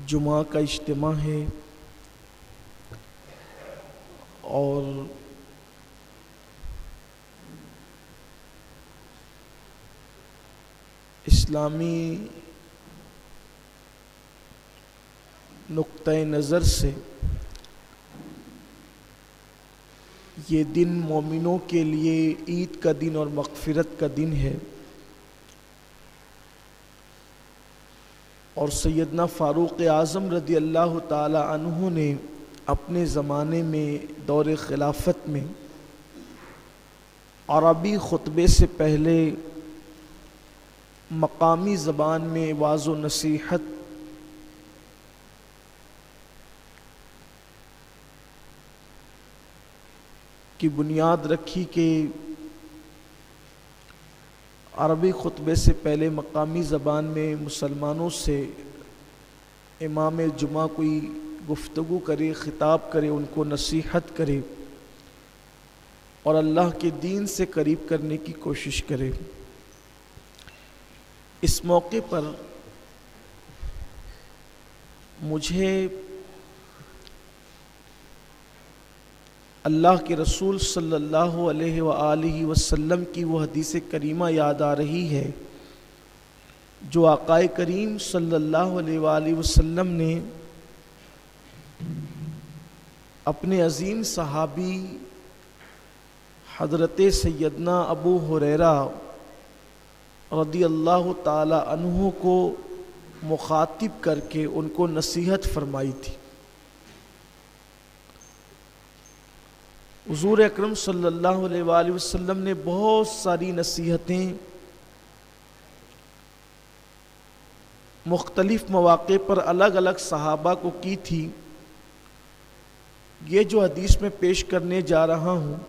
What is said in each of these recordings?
जुमा का इज्तिमा है और इस्लामी नुक्ते नज़र से ये दिन मोमिनों के लिए ईद का दिन और मग़फ़िरत का दिन है। और सैयदना फ़ारूक़ आज़म रज़ी अल्लाह ताला अन्हु ने अपने ज़माने में दौर ख़िलाफ़त में अरबी ख़ुतबे से पहले मकामी ज़बान में वाज़ व नसीहत की बुनियाद रखी कि अरबी ख़ुतबे से पहले मकामी ज़बान में मुसलमानों से इमाम जुमा कोई गुफ्तगू करे, ख़िताब करे, उनको नसीहत करे और अल्लाह के दीन से करीब करने की कोशिश करे। इस मौके पर मुझे अल्लाह के रसूल सल्लल्लाहु अलैहि वसल्लम की वो हदीस करीमा याद आ रही है जो आक़ाए करीम सल्लल्लाहु अलैहि वसल्लम ने अपने अज़ीम सहाबी हज़रत सैयदना अबू हुरैरा रज़ियल्लाहु ताला अन्हु को मुखातिब करके उनको नसीहत फरमाई थी। हुज़ूर अकरम सल्लल्लाहु अलैहि वसल्लम ने बहुत सारी नसीहतें मुख्तलिफ़ मौक़े पर अलग अलग सहाबा को की थी। ये जो हदीस में पेश करने जा रहा हूँ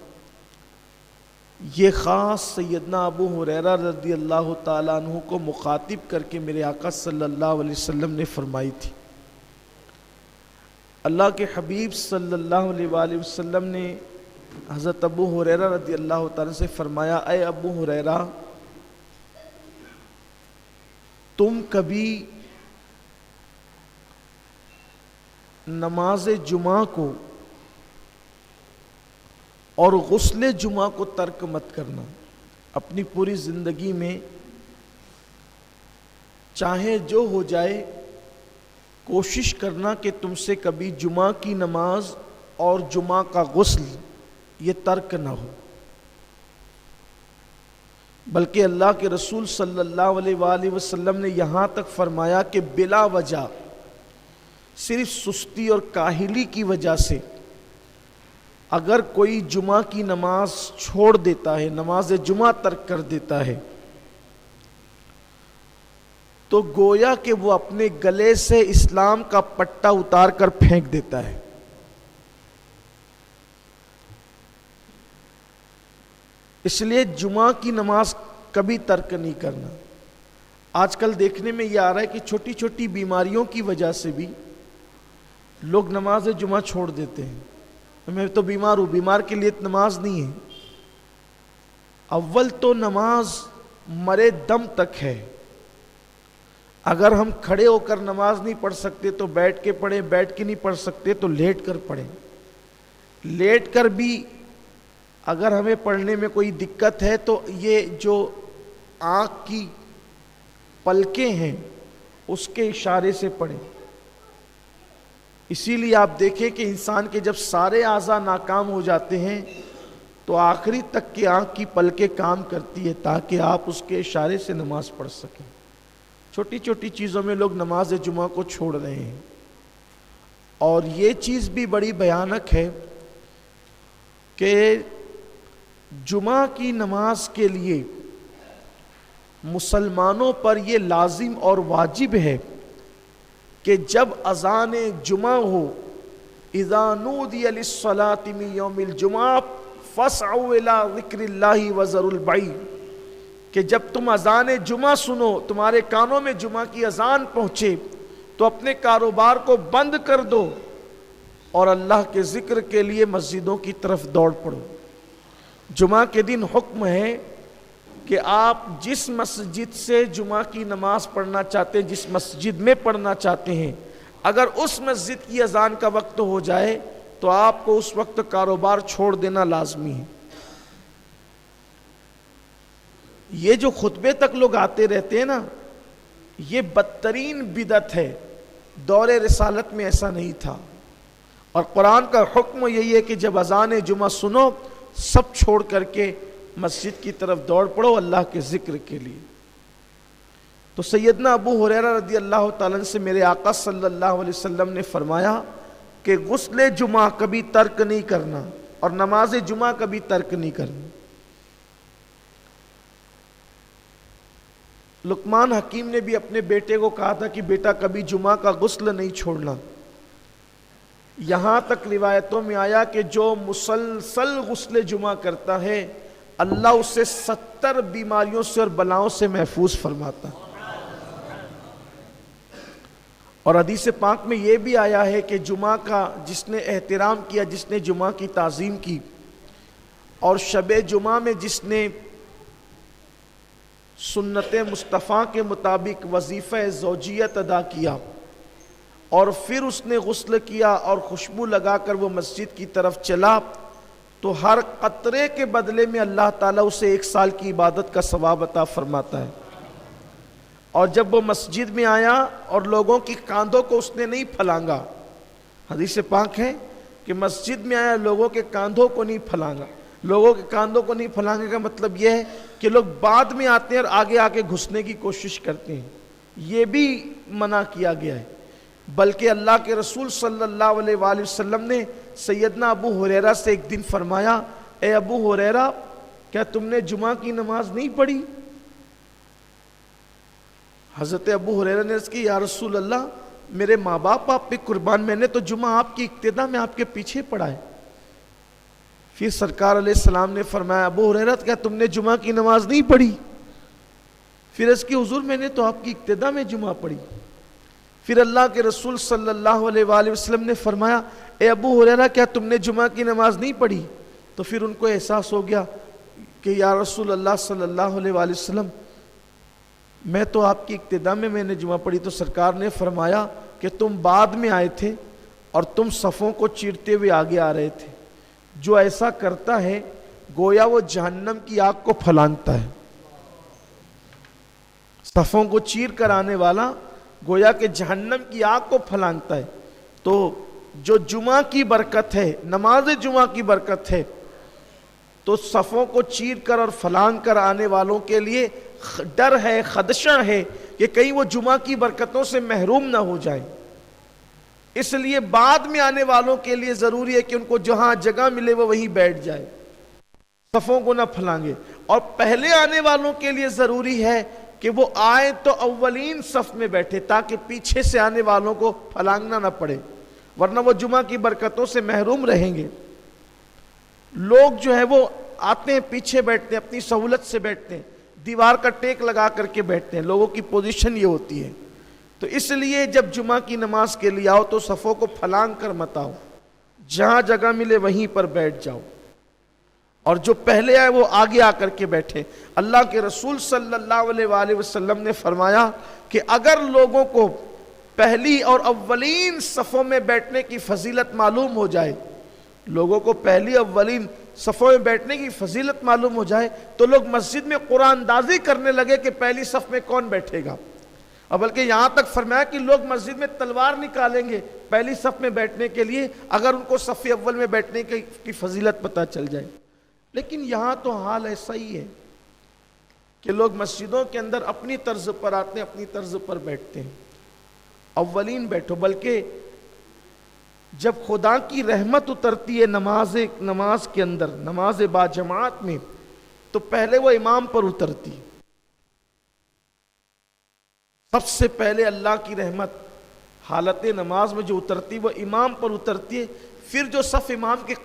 ये ख़ास सैयदना अबू हुरैरा रज़ियल्लाहु ताला अन्हु को मुखातिब करके मेरे आका सल्लल्लाहु अलैहि वसल्लम ने फरमाई थी। अल्लाह के हबीब सल्लल्लाहु अलैहि वसल्लम ने हज़रत अबू हुरैरा रज़ियल्लाहु ताला से फरमाया, ऐ अबू हुरैरा, तुम कभी नमाज जुमा को और गुस्ल जुमा को तर्क मत करना। अपनी पूरी ज़िंदगी में चाहे जो हो जाए कोशिश करना कि तुमसे कभी जुमा की नमाज और जुमा का गुस्ल ये तर्क ना हो। बल्कि अल्लाह के रसूल सल्लल्लाहु अलैहि वसल्लम ने यहाँ तक फरमाया कि बिला वजह सिर्फ सुस्ती और काहिली की वजह से अगर कोई जुमा की नमाज छोड़ देता है, नमाज जुमा तर्क कर देता है, तो गोया कि वो अपने गले से इस्लाम का पट्टा उतार कर फेंक देता है। इसलिए जुमा की नमाज कभी तर्क नहीं करना। आजकल देखने में यह आ रहा है कि छोटी छोटी बीमारियों की वजह से भी लोग नमाज जुमा छोड़ देते हैं। मैं तो बीमार हूँ, बीमार के लिए नमाज नहीं है। अव्वल तो नमाज मरे दम तक है। अगर हम खड़े होकर नमाज नहीं पढ़ सकते तो बैठ के पढ़ें, बैठ के नहीं पढ़ सकते तो लेट कर पढ़ें। लेट कर भी अगर हमें पढ़ने में कोई दिक्कत है तो ये जो आँख की पलकें हैं उसके इशारे से पढ़ें। इसीलिए आप देखें कि इंसान के जब सारे आज़ा नाकाम हो जाते हैं तो आखिरी तक की आँख की पलकें काम करती है ताकि आप उसके इशारे से नमाज पढ़ सकें। छोटी छोटी चीज़ों में लोग नमाज जुमा को छोड़ रहे हैं। और ये चीज़ भी बड़ी भयानक है कि जुमा की नमाज के लिए मुसलमानों पर यह लाजिम और वाजिब है कि जब अज़ान जुमा हो, इज़ा नूदिया लिस्सलाति मिन यौमिल जुमा फस्अउ इला ज़िक्रिल्लाहि व ज़रुल बैअ, कि जब तुम अज़ान जुमा सुनो, तुम्हारे कानों में जुमा की अज़ान पहुँचे तो अपने कारोबार को बंद कर दो और अल्लाह के ज़िक्र के लिए मस्जिदों की तरफ दौड़ पड़ो। जुमा के दिन हुक्म है कि आप जिस मस्जिद से जुमा की नमाज पढ़ना चाहते हैं, जिस मस्जिद में पढ़ना चाहते हैं, अगर उस मस्जिद की अजान का वक्त हो जाए तो आपको उस वक्त कारोबार छोड़ देना लाजमी है। ये जो खुतबे तक लोग आते रहते हैं ना, ये बदतरीन बिदत है। दौरे रिसालत में ऐसा नहीं था। और कुरान का हुक्म यही है कि जब अजान जुमा सुनो, सब छोड़ करके मस्जिद की तरफ दौड़ पड़ो अल्लाह के जिक्र के लिए। तो सैयदना अबू हुरैरा रदी अल्लाह ताला अन्हु से मेरे आका सल्लल्लाहु अलैहि वसल्लम ने फरमाया कि गुस्ल जुमा कभी तर्क नहीं करना और नमाज जुमा कभी तर्क नहीं करना। लुकमान हकीम ने भी अपने बेटे को कहा था कि बेटा कभी जुमा का गुस्ल नहीं छोड़ना। यहां तक रिवायतों में आया कि जो मुसलसल गुस्ल जुमा करता है अल्लाह उसे 70 बीमारियों से और बलाओं से महफूज फरमाता। और हदीस पाक में यह भी आया है कि जुमा का जिसने एहतराम किया, जिसने जुमा की ताज़ीम की और शबे जुमा में जिसने सुन्नत मुस्तफ़ा के मुताबिक वजीफ़ा ज़ौजियत अदा किया और फिर उसने गुस्ल किया और खुशबू लगाकर वो मस्जिद की तरफ चला, तो हर कतरे के बदले में अल्लाह ताला उसे 1 साल की इबादत का सवाब अता फरमाता है। और जब वो मस्जिद में आया और लोगों की कांधों को उसने नहीं फलांगा, हदीस पाक है कि मस्जिद में आया लोगों के कांधों को नहीं फलांगा। लोगों के कांधों को नहीं फलांगे का मतलब यह है कि लोग बाद में आते हैं और आगे आके घुसने की कोशिश करते हैं, ये भी मना किया गया है। बल्कि अल्लाह के रसूल सल्लल्लाहु अलैहि वसल्लम ने सैयदना अबू हुरैरा से एक दिन फरमाया, ए अबू हुरैरा, क्या तुमने जुमा की नमाज नहीं पढ़ी? हज़रत अबू हुरैरा ने अर्ज़ की, या रसूल अल्लाह, मेरे माँ बाप आप पे कुर्बान, मैंने तो जुमा आपकी इक्तिदा में आपके पीछे पढ़ा है। फिर सरकार अलैहिस्सलाम ने फरमाया, अबू हुरैरा, क्या तुमने जुमा की नमाज नहीं पढ़ी? फिर अर्ज़ की, हुज़ूर मैंने तो आपकी इक्तिदा में जुमा पढ़ी। फिर अल्लाह के रसूल सल्लल्लाहु अलैहि वसल्लम ने फरमाया, ए अबू हुरैरा, क्या तुमने जुमा की नमाज नहीं पढ़ी? तो फिर उनको एहसास हो गया कि या रसूल अल्लाह सल्लल्लाहु अलैहि वसल्लम, मैं तो आपकी इक्तिदा में मैंने जुमा पढ़ी। तो सरकार ने फरमाया कि तुम बाद में आए थे और तुम सफ़ों को चीरते हुए आगे आ रहे थे। जो ऐसा करता है गोया वो जहन्नम की आग को फलांगता है। सफ़ों को चीर कर आने वाला गोया के जहन्नम की आग को फलांगता है। तो जो जुमा की बरकत है, नमाज जुमा की बरकत है, तो सफ़ों को चीर कर और फलांग कर आने वालों के लिए डर है, खदशा है कि कहीं वो जुमा की बरकतों से महरूम ना हो जाए। इसलिए बाद में आने वालों के लिए ज़रूरी है कि उनको जहां जगह मिले वो वहीं बैठ जाए, सफ़ों को ना फलांगे। और पहले आने वालों के लिए ज़रूरी है कि वो आए तो अव्वलीन सफ़ में बैठे, ताकि पीछे से आने वालों को फलांगना ना पड़े, वरना वो जुमा की बरकतों से महरूम रहेंगे। लोग जो है वो आते हैं, पीछे बैठते हैं, अपनी सहूलत से बैठते हैं, दीवार का टेक लगा करके बैठते हैं। लोगों की पोजीशन ये होती है। तो इसलिए जब जुमा की नमाज के लिए आओ तो सफ़ों को फलांग कर मत आओ, जहां जगह मिले वहीं पर बैठ जाओ। और जो पहले आए वो आगे आकर के बैठे। अल्लाह के रसूल सल्लल्लाहु अलैहि वसल्लम ने फरमाया कि अगर लोगों को पहली और अव्वलीन सफ़ों में बैठने की फजीलत मालूम हो जाए, लोगों को पहली अव्वलीन सफ़ों में बैठने की फजीलत मालूम हो जाए, तो लोग मस्जिद में कुरानदाजी करने लगे कि पहली सफ़ में कौन बैठेगा। और बल्कि यहाँ तक फरमाया कि लोग मस्जिद में तलवार निकालेंगे पहली सफ़ में बैठने के लिए, अगर उनको सफ़े अव्वल में बैठने की फजीलत पता चल जाए। लेकिन यहाँ तो हाल ऐसा ही है कि लोग मस्जिदों के अंदर अपनी तर्ज पर आते हैं, अपनी तर्ज पर बैठते हैं। अव्वलीन बैठो, बल्कि जब खुदा की रहमत उतरती है नमाज के अंदर, नमाज बाजमात में, तो पहले वो इमाम पर उतरती है। सबसे पहले अल्लाह की रहमत हालत नमाज में जो उतरती है वो इमाम पर उतरती है। फिर जो सफ़ इमाम के